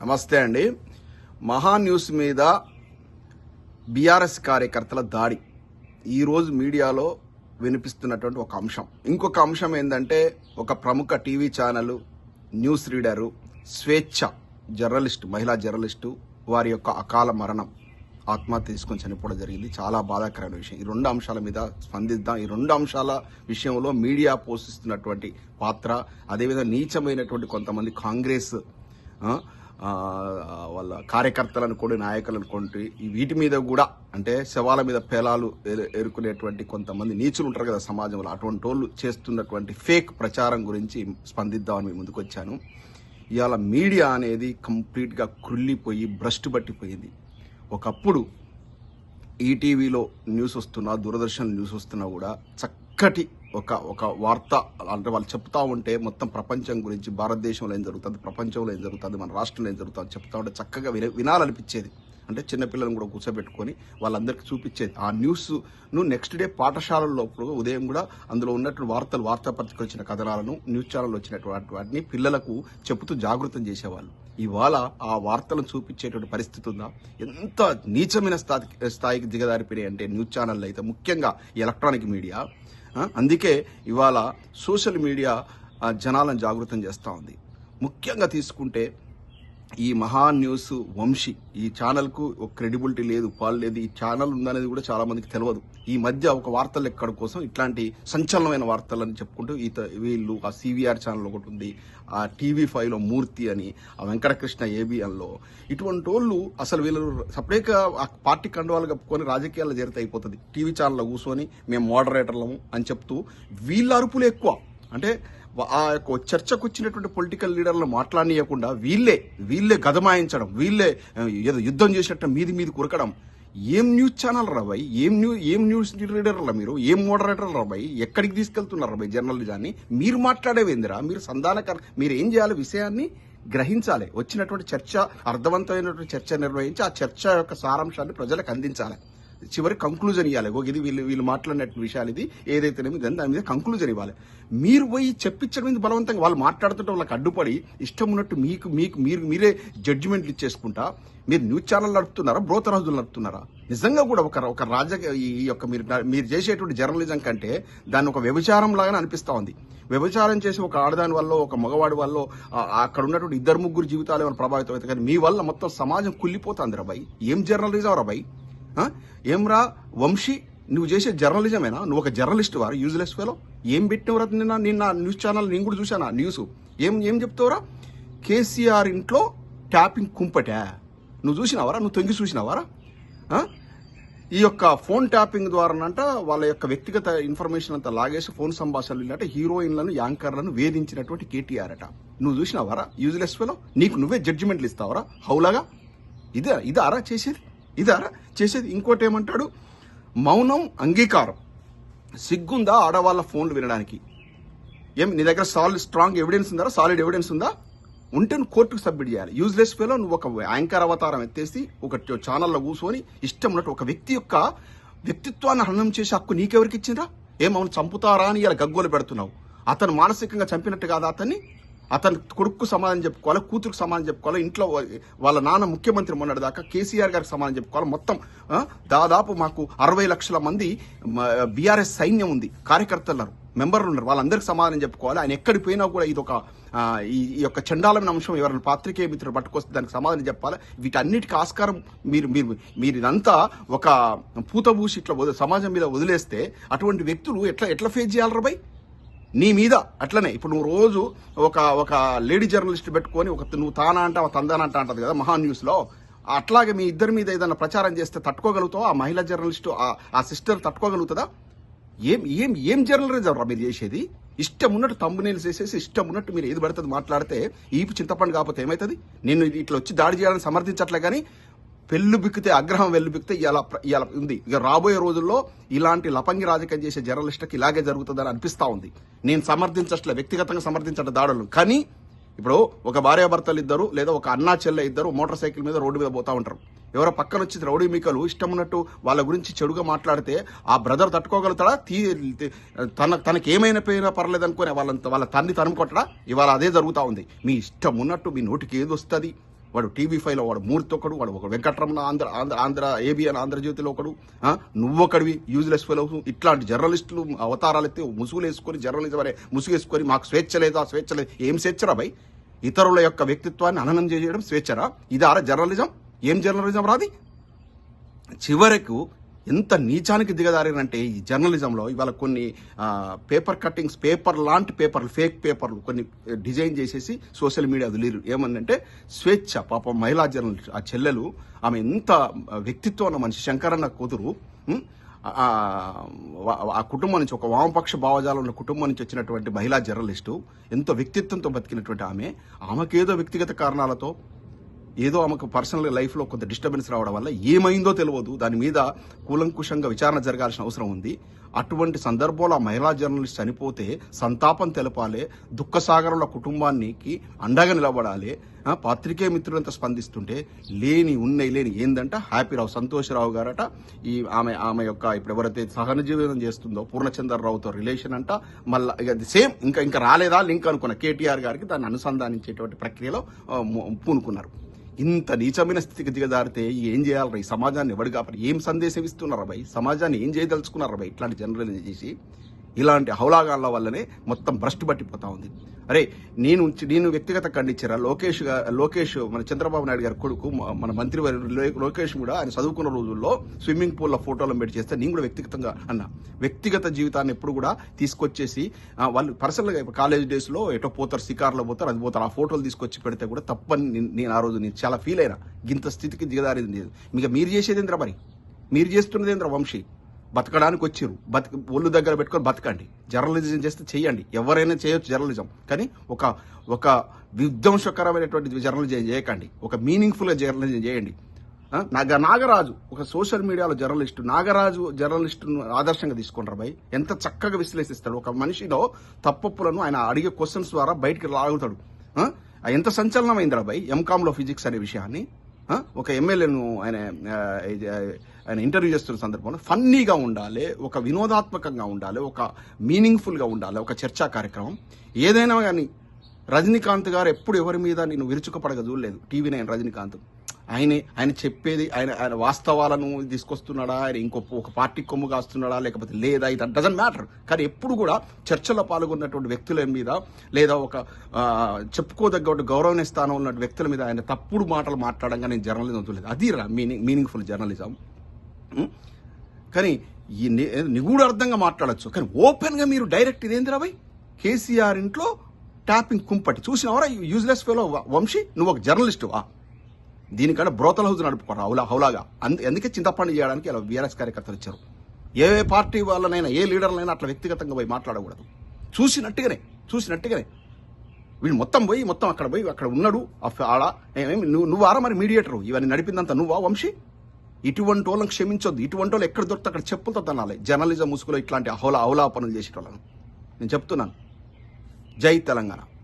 నమస్తే అండి. మహా న్యూస్ మీద బీఆర్ఎస్ కార్యకర్తల దాడి ఈరోజు మీడియాలో వినిపిస్తున్నటువంటి ఒక అంశం. ఇంకొక అంశం ఏంటంటే, ఒక ప్రముఖ టీవీ ఛానల్ న్యూస్ రీడరు, స్వేచ్ఛ జర్నలిస్టు, మహిళా జర్నలిస్టు వారి యొక్క అకాల మరణం, ఆత్మహత్య తీసుకొని చనిపోవడం జరిగింది. చాలా బాధాకరమైన విషయం. ఈ రెండు అంశాల మీద స్పందిద్దాం. ఈ రెండు అంశాల విషయంలో మీడియా పోషిస్తున్నటువంటి పాత్ర, అదేవిధంగా నీచమైనటువంటి కొంతమంది కాంగ్రెస్ వాళ్ళ కార్యకర్తలను కూడా, నాయకులను కొంటి వీటి మీద కూడా, అంటే శవాల మీద పేలాలు ఎరుకునేటువంటి కొంతమంది నీచులు ఉంటారు కదా సమాజంలో, అటువంటి వాళ్ళు చేస్తున్నటువంటి ఫేక్ ప్రచారం గురించి స్పందిద్దామని మీ ముందుకు వచ్చాను. ఇవాళ మీడియా అనేది కంప్లీట్గా కృల్లిపోయి భ్రష్టు పట్టిపోయింది. ఒకప్పుడు ఈటీవీలో న్యూస్ వస్తున్నా, దూరదర్శన్ న్యూస్ వస్తున్నా కూడా చక్కటి ఒక వార్త, అంటే వాళ్ళు చెప్తా ఉంటే మొత్తం ప్రపంచం గురించి, భారతదేశంలో ఏం జరుగుతుంది, ప్రపంచంలో ఏం జరుగుతుంది, మన రాష్ట్రంలో ఏం జరుగుతుంది చెప్తా ఉంటే చక్కగా వినాలనిపించేది. అంటే చిన్నపిల్లలను కూడా కూర్చోబెట్టుకొని వాళ్ళందరికీ చూపించేది. ఆ న్యూస్ను నెక్స్ట్ డే పాఠశాలల్లో ఉదయం కూడా అందులో ఉన్నటువంటి వార్తాపత్రికలు వచ్చిన కథనాలను, న్యూస్ ఛానల్ వచ్చినటువంటి వాటిని పిల్లలకు చెబుతూ జాగృతం చేసేవాళ్ళు. ఇవాళ ఆ వార్తలను చూపించేటువంటి పరిస్థితి ఉందా? ఎంత నీచమైన స్థాయికి దిగదారిపోయాయి అంటే న్యూస్ ఛానళ్ళు అయితే, ముఖ్యంగా ఎలక్ట్రానిక్ మీడియా. అందుకే ఇవాళ సోషల్ మీడియా జనాలను జాగృతం చేస్తూ ఉంది. ముఖ్యంగా తీసుకుంటే ఈ మహా న్యూస్ వంశీ, ఈ ఛానల్కు ఒక క్రెడిబిలిటీ లేదు, పాలు లేదు. ఈ ఛానల్ ఉందనేది కూడా చాలా మందికి తెలియదు. ఈ మధ్య ఒక వార్తలు ఎక్కడం కోసం ఇట్లాంటి సంచలనమైన వార్తలని చెప్పుకుంటూ వీళ్ళు ఆ సివిఆర్ ఛానల్ ఒకటి ఉంది, ఆ టీవీ5లో మూర్తి అని, ఆ వెంకటకృష్ణ ఏబిఎన్లో, ఇటువంటి వాళ్ళు అసలు వీళ్ళు సపరేట్గా ఆ పార్టీ కండువాలు కప్పుకొని రాజకీయాల్లో చేరితే అయిపోతుంది. టీవీ ఛానల్లో కూర్చొని మేము మోడరేటర్లము అని చెప్తూ వీళ్ళ అరుపులు ఎక్కువ. అంటే ఆ యొక్క చర్చకు వచ్చినటువంటి పొలిటికల్ లీడర్లను మాట్లాడనీయకుండా వీళ్ళే గదమాయించడం, వీళ్ళే ఏదో యుద్ధం చేసినట్టు మీది ఉరకడం. ఏం న్యూస్ ఛానల్ రా భయ్, ఏం న్యూస్ రీడర్లా మీరు, ఏం మోడరేటర్ రా భయ్, ఎక్కడికి తీసుకెళ్తున్నారు భయ్ జర్నలిజాన్ని? మీరు మాట్లాడేవేందిరా? మీరు ఏం చేయాలి? విషయాన్ని గ్రహించాలి. వచ్చినటువంటి చర్చ, అర్థవంతమైనటువంటి చర్చ నిర్వహించి ఆ చర్చ యొక్క సారాంశాన్ని ప్రజలకు అందించాలి. చివరి కంక్లూజన్ ఇవ్వాలి. ఇది వీళ్ళు మాట్లాడిన విషయాలు, ఇది ఏదైతేనేమి దాని మీద కంక్లూజన్ ఇవ్వాలి. మీరు పోయి చెప్పించడం బలవంతంగా వాళ్ళు మాట్లాడుతుంటే వాళ్ళకి అడ్డుపడి ఇష్టం ఉన్నట్టు మీరే జడ్జిమెంట్లు ఇచ్చేసుకుంటా మీరు న్యూస్ ఛానల్ నడుపుతున్నారా, బ్రోతరాజులు నడుపుతున్నారా? నిజంగా కూడా ఒక రాజకీయ ఈ యొక్క మీరు చేసేటువంటి జర్నలిజం కంటే దాన్ని ఒక వ్యభిచారం లాగానే అనిపిస్తా ఉంది. వ్యభిచారం చేసి ఒక ఆడదాని వల్ల, ఒక మగవాడి వల్ల అక్కడ ఉన్నటువంటి 2-3 జీవితాలు ఏమైనా ప్రభావితం అవుతాయి, కానీ మీ వల్ల మొత్తం సమాజం కుళ్ళిపోతుంది రా భయ్. ఏం జర్నలిజం రా భయ్? ఏమ్రా వంశీ, నువ్వు చేసే జర్నలిజమేనా? నువ్వు ఒక జర్నలిస్ట్ వారు, యూజ్లెస్ ఫెలో. ఏం పెట్టినవరా నిన్న న్యూస్ ఛానల్? నేను కూడా చూసానా న్యూస్. ఏం చెప్తావురా? కేసీఆర్ ఇంట్లో ట్యాపింగ్ కుంపటా నువ్వు చూసినావరా? నువ్వు తొంగి చూసినావారా? ఈ యొక్క ఫోన్ ట్యాపింగ్ ద్వారానంట వాళ్ళ యొక్క వ్యక్తిగత ఇన్ఫర్మేషన్ అంతా లాగేసి ఫోన్ సంభాషణలు అంటే హీరోయిన్లను, యాంకర్లను వేధించినటువంటి కేటీఆర్ అట. నువ్వు చూసినావారా? Useless fellow. నీకు నువ్వే జడ్జిమెంట్లు ఇస్తావరా హౌలాగా? ఇదారా చేసేది? ఇంకోటి ఏమంటాడు, మౌనం అంగీకారం. సిగ్గుందా ఆడవాళ్ళ ఫోన్లు వినడానికి? నీ దగ్గర స్ట్రాంగ్ ఎవిడెన్స్ ఉందా? సాలిడ్ ఎవిడెన్స్ ఉందా? ఉంటే నువ్వు కోర్టుకు సబ్మిట్ చేయాలి. Useless fellow. నువ్వు ఒక యాంకర్ అవతారం ఎత్తేసి ఒక ఛానల్లో కూర్చొని ఇష్టం ఉన్నట్టు ఒక వ్యక్తి యొక్క వ్యక్తిత్వాన్ని హననం చేసే హక్కు నీకెవరికి ఇచ్చిందా? ఏమవును చంపుతారా అని ఇలా గగ్గోలు పెడుతున్నావు. అతను మానసికంగా చంపినట్టు కాదా అతన్ని? అతని కొడుకు సమాధానం చెప్పుకోవాలి, కూతురుకు సమాధానం చెప్పుకోవాలి, ఇంట్లో వాళ్ళ నాన్న ముఖ్యమంత్రి మొన్నటి దాకా కేసీఆర్ గారికి సమాధానం చెప్పుకోవాలి. మొత్తం దాదాపు మాకు 60 లక్షల మంది బీఆర్ఎస్ సైన్యం ఉంది, కార్యకర్తలు మెంబర్లు ఉన్నారు, వాళ్ళందరికీ సమాధానం చెప్పుకోవాలి. ఆయన ఎక్కడికి పోయినా కూడా ఇదొక ఈ యొక్క చండాలమైన అంశం ఎవరైనా పాత్రికేయ మిత్రులు పట్టుకొస్తే దానికి సమాధానం చెప్పాలి. వీటన్నిటికీ ఆస్కారం మీరు ఇదంతా ఒక పూతబూసి ఇట్లా సమాజం మీద వదిలేస్తే అటువంటి వ్యక్తులు ఎట్లా ఫేస్ చేయాలరా భయ్? నీ మీద అట్లనే ఇప్పుడు నువ్వు రోజు ఒక లేడీ జర్నలిస్ట్ పెట్టుకొని నువ్వు తానా అంటావు, తందానా అంటది కదా మహా న్యూస్ లో. అట్లాగే మీ ఇద్దరి మీద ఏదైనా ప్రచారం చేస్తే తట్టుకోగలుగుతావు? ఆ మహిళా జర్నలిస్టు, ఆ సిస్టర్ తట్టుకోగలుగుతుందా? ఏం జర్నలిజం రా మీరు చేసేది? ఇష్టం ఉన్నట్టు తంబునేలు చేసేసి ఇష్టం ఉన్నట్టు మీరు ఏది పడుతుంది మాట్లాడితే ఈపు చింతపండు కాకపోతే ఏమవుతుంది? నేను ఇట్లా వచ్చి దాడి చేయాలని సమర్థించట్లే, కానీ అగ్రహం వెల్లు బిక్కితే ఇలా ఉంది. ఇక రాబోయే రోజుల్లో ఇలాంటి లపంగి రాజకీయం చేసే జర్నలిస్టుకి ఇలాగే జరుగుతుందని అనిపిస్తా ఉంది. నేను సమర్థించట్లే, వ్యక్తిగతంగా సమర్థించట్లే దాడులు, కానీ ఇప్పుడు ఒక భార్యాభర్తలు ఇద్దరు లేదా ఒక అన్నా చెల్లె ఇద్దరు మోటార్ సైకిల్ మీద రోడ్డు మీద పోతా ఉంటారు. ఎవరో పక్కన వచ్చి రౌడీ మీకలు ఇష్టం ఉన్నట్టు వాళ్ళ గురించి చెడుగా మాట్లాడితే ఆ బ్రదర్ తట్టుకోగలుగుతాడా? తనకి ఏమైనా పోయినా పర్లేదు అనుకునే వాళ్ళ తన్ని తరుము కొట్టడా? ఇవాళ అదే జరుగుతూ ఉంది. మీ ఇష్టం ఉన్నట్టు మీ నోటికి ఏది వస్తుంది వాడు TV5లో వాడు మూర్తి ఒకడు, వాడు ఒక వెంకటరమణ ఆంధ్ర ABN ఆంధ్రజ్యోతిలో ఒకడు, నువ్వొకడివి యూజ్లెస్ ఫెలో. ఇట్లాంటి జర్నలిస్టులు అవతారాలు ఎత్తి ముసుగులు వేసుకొని జర్నలిజం అనే ముసుగు వేసుకొని మాకు స్వేచ్ఛ లేదా స్వేచ్ఛ లేదు. ఏం స్వేచ్ఛరా భయ్? ఇతరుల యొక్క వ్యక్తిత్వాన్ని హననం చేయడం స్వేచ్ఛరా? ఇదారా జర్నలిజం? ఏం జర్నలిజం రాది? చివరకు ఎంత నీచానికి దిగదారినంటే ఈ జర్నలిజంలో ఇవాళ కొన్ని పేపర్ కట్టింగ్స్, పేపర్ లాంటి పేపర్లు, ఫేక్ పేపర్లు కొన్ని డిజైన్ చేసేసి సోషల్ మీడియా వదిలేరు. ఏమన్నంటే స్వేచ్ఛ. పాపం మహిళా జర్నలిస్ట్ ఆ చెల్లెలు, ఆమె ఎంత వ్యక్తిత్వం ఉన్న మనిషి, శంకరన్న కూతురు, ఆ కుటుంబం నుంచి, ఒక వామపక్ష భావజాలం ఉన్న కుటుంబం నుంచి వచ్చినటువంటి మహిళా జర్నలిస్టు, ఎంతో వ్యక్తిత్వంతో బతికినటువంటి ఆమెకేదో వ్యక్తిగత కారణాలతో ఏదో ఆమెకు పర్సనల్ లైఫ్లో కొంత డిస్టర్బెన్స్ రావడం వల్ల ఏమైందో తెలియదు. దాని మీద కూలంకుషంగా విచారణ జరగాల్సిన అవసరం ఉంది. అటువంటి సందర్భంలో ఆ మహిళా జర్నలిస్ట్ చనిపోతే సంతాపం తెలపాలి, దుఃఖసాగరంలో కుటుంబానికి అండగా నిలబడాలి. పాత్రికేయ మిత్రులంతా స్పందిస్తుంటే లేని ఏందంట హ్యాపీరావు, సంతోషరావు గారట, ఈ ఆమె యొక్క ఇప్పుడు ఎవరైతే సహజీవనం చేస్తుందో పూర్ణచంద్రరావుతో రిలేషన్ అంట. మళ్ళీ ఇక సేమ్ ఇంకా రాలేదా లింక్ అనుకున్న KTR గారికి దాన్ని అనుసంధానించేటువంటి ప్రక్రియలో పూనుకున్నారు. ఇంత నీచమైన స్థితికి దిగదారితే ఏం చేయాలరా? ఈ సమాజాన్ని ఎవడు కాపాడు? ఏం సందేశం ఇస్తున్నారా భయ్? సమాజాన్ని ఏం చేయదలుచుకున్నారా భయ్? ఇట్లాంటి జనరల్ చేసి ఇలాంటి హౌలాగాళ్ళ వల్లనే మొత్తం భ్రష్టు పట్టిపోతా ఉంది. అరే నేను వ్యక్తిగత ఖండించారా? లోకేష్ మన చంద్రబాబు నాయుడు గారి కొడుకు, మన మంత్రి లోకేష్ కూడా ఆయన చదువుకున్న రోజుల్లో స్విమ్మింగ్ పూల్లో ఫోటోలను పెట్టి చేస్తే నేను కూడా వ్యక్తిగతంగా అన్నా. వ్యక్తిగత జీవితాన్ని ఎప్పుడు కూడా తీసుకొచ్చేసి వాళ్ళు పర్సనల్గా కాలేజ్ డేస్లో ఎటో పోతారు, షికార్లో పోతారు, అది పోతారు, ఆ ఫోటోలు తీసుకొచ్చి పెడితే కూడా తప్పని నేను ఆ రోజు నేను చాలా ఫీల్ అయినా. గింత స్థితికి దిగదారింది లేదు. మీరు చేసేది ఏంద్రా మరి? మీరు చేస్తున్నది ఏంద్రా? వంశీ బతకడానికి వచ్చిర్రు, ఒళ్ళు దగ్గర పెట్టుకొని బతకండి. జర్నలిజం చేస్తే చెయ్యండి, ఎవరైనా చేయొచ్చు జర్నలిజం, కానీ ఒక విధ్వంసకరమైనటువంటి జర్నలిజం చేయకండి. ఒక మీనింగ్ఫుల్గా జర్నలిజం చేయండి. నాగరాజు ఒక సోషల్ మీడియాలో నాగరాజు జర్నలిస్టును ఆదర్శంగా తీసుకుంటారు భయ్. ఎంత చక్కగా విశ్లేషిస్తాడు. ఒక మనిషిలో తప్పప్పులను ఆయన అడిగే క్వశ్చన్స్ ద్వారా బయటికి లాగుతాడు. ఎంత సంచలనమైందిరా భయ్ MCOMలో ఫిజిక్స్ అనే విషయాన్ని. ఒక ఎమ్మెల్యేను ఆయన ఇంటర్వ్యూ చేస్తున్న సందర్భంలో ఫన్నీగా ఉండాలి, ఒక వినోదాత్మకంగా ఉండాలి, ఒక మీనింగ్ఫుల్గా ఉండాలి, ఒక చర్చా కార్యక్రమం ఏదైనా కానీ. రజనీకాంత్ గారు ఎప్పుడు ఎవరి మీద నేను విరుచుకపడగా చూడలేదు. TV9 రజనీకాంత్ ఆయన చెప్పేది, ఆయన వాస్తవాలను తీసుకొస్తున్నాడా, ఆయన ఒక పార్టీ కొమ్ము కాస్తున్నాడా లేకపోతే లేదా, ఇది డజంట్ మ్యాటర్. కానీ ఎప్పుడు కూడా చర్చలో పాల్గొన్నటువంటి వ్యక్తుల మీద లేదా ఒక చెప్పుకోదగ్గ గౌరవనీయ స్థానం ఉన్న వ్యక్తుల మీద ఆయన తప్పుడు మాటలు మాట్లాడంగా నేను జర్నలిజం చూడలేదు. అది మీనింగ్ఫుల్ జర్నలిజం. కానీ నిగూఢార్థంగా మాట్లాడచ్చు, కానీ ఓపెన్గా మీరు డైరెక్ట్ ఇదేందిరా భయ్? KCR ఇంట్లో ట్యాపింగ్ కుంపటి చూసినవరా? యూజ్లెస్ ఫెలో వంశీ, నువ్వు ఒక జర్నలిస్టువా? దీనికంటే బ్రోతల్ హౌస్ నడుపుకోరా హౌలాగా. అందుకే చింతపండు చేయడానికి ఇలా VRS కార్యకర్తలు ఇచ్చారు. ఏ పార్టీ వాళ్ళనైనా, ఏ లీడర్లైనా అట్లా వ్యక్తిగతంగా పోయి మాట్లాడకూడదు. చూసినట్టుగానే వీళ్ళు మొత్తం అక్కడ ఉన్నాడు ఆడ. నువ్వు ఆరా మరి మీడియేటరు, ఇవన్నీ నడిపిందంతా నువ్వా వంశీ? ఇటువంటి వాళ్ళని క్షమించొద్దు. ఇటువంటి వాళ్ళు ఎక్కడ దొరికితే అక్కడ చెప్పులతో తనాలి. జర్నలిజం ముసుగులో ఇట్లాంటి హౌలా పనులు చేసేటోళ్ళను నేను చెప్తున్నాను. జై తెలంగాణ.